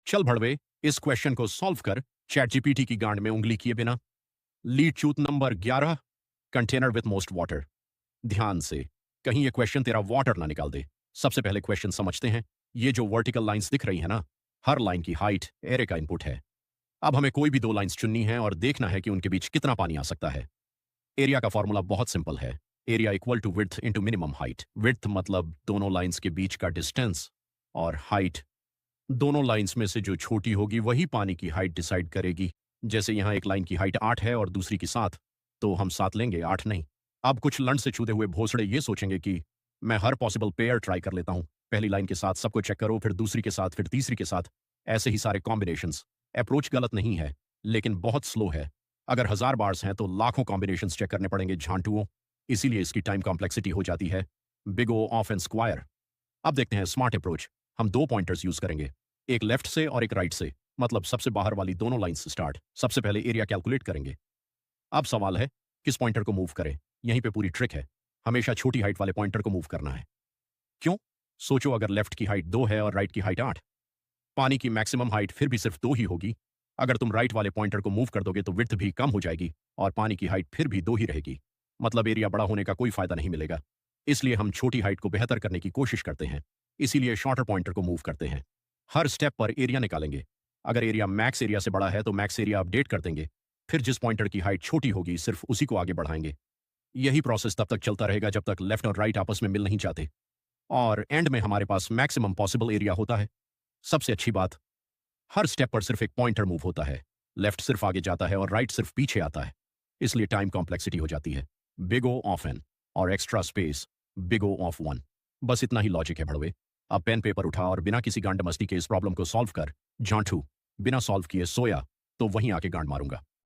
चल भड़वे, इस क्वेश्चन को सॉल्व कर चैट जीपीटी की गांड में उंगली किए बिना। लीड चूत number 11, container with most water. ध्यान से, कहीं ये क्वेश्चन तेरा वाटर ना निकाल दे। सबसे पहले क्वेश्चन समझते हैं। ये जो वर्टिकल लाइंस दिख रही है ना, हर लाइन की हाइट एरे का इनपुट है। अब हमें कोई भी दो लाइंस चुननी है और देखना है कि उनके बीच कितना पानी आ सकता है। एरिया का फॉर्मूला बहुत सिंपल है। Area equal to width into minimum height. Width मतलब दोनों लाइंस के बीच का डिस्टेंस, और हाइट दोनों लाइंस में से जो छोटी होगी वही पानी की हाइट डिसाइड करेगी। जैसे यहाँ एक लाइन की हाइट 8 है और दूसरी की 7, तो हम 7 लेंगे, 8 नहीं। अब कुछ लंड से छूते हुए भोसड़े ये सोचेंगे कि मैं हर पॉसिबल पेयर ट्राई कर लेता हूँ। पहली लाइन के साथ सबको चेक करो, फिर दूसरी के साथ, फिर तीसरी के साथ, ऐसे ही सारे कॉम्बिनेशंस। अप्रोच गलत नहीं है, लेकिन बहुत स्लो है। अगर 1000 बार्स हैं तो लाखों कॉम्बिनेशंस चेक करने पड़ेंगे झांटुओं। इसीलिए इसकी टाइम कॉम्प्लेक्सिटी हो जाती है big O of n square. अब देखते हैं स्मार्ट अप्रोच। हम दो पॉइंटर्स यूज करेंगे, एक लेफ्ट से और एक राइट से, मतलब सबसे बाहर वाली दोनों लाइन से स्टार्ट। सबसे पहले एरिया कैलकुलेट करेंगे। अब सवाल है किस पॉइंटर को मूव करें। यहीं पे पूरी ट्रिक है, हमेशा छोटी हाइट वाले पॉइंटर को मूव करना है। क्यों? सोचो, अगर लेफ्ट की हाइट 2 है और राइट की हाइट 8, पानी की मैक्सिमम हाइट फिर भी सिर्फ 2 ही होगी। अगर तुम राइट वाले पॉइंटर को मूव कर दोगे तो विड्थ भी कम हो जाएगी और पानी की हाइट फिर भी 2 ही रहेगी। मतलब एरिया बड़ा होने का कोई फायदा नहीं मिलेगा। इसलिए हम छोटी हाइट को बेहतर करने की कोशिश करते हैं, इसीलिए शॉर्टर पॉइंटर को मूव करते हैं। हर स्टेप पर एरिया निकालेंगे। अगर एरिया मैक्स एरिया से बड़ा है तो मैक्स एरिया अपडेट कर देंगे, फिर जिस पॉइंटर की हाइट छोटी होगी सिर्फ उसी को आगे बढ़ाएंगे। यही प्रोसेस तब तक चलता रहेगा जब तक लेफ्ट और राइट आपस में मिल नहीं जाते, और एंड में हमारे पास मैक्सिमम पॉसिबल एरिया होता है। सबसे अच्छी बात, हर स्टेप पर सिर्फ एक पॉइंटर मूव होता है। लेफ्ट सिर्फ आगे जाता है और राइट सिर्फ पीछे आता है। इसलिए टाइम कॉम्प्लेक्सिटी हो जाती है बिग ओ ऑफ एन, और extra space big O of 1। बस इतना ही लॉजिक है भड़वे। अब पेन पेपर उठा और बिना किसी गांड मस्ती के इस प्रॉब्लम को सॉल्व कर। जांठू, बिना सॉल्व किए सोया तो वहीं आके गांड मारूंगा।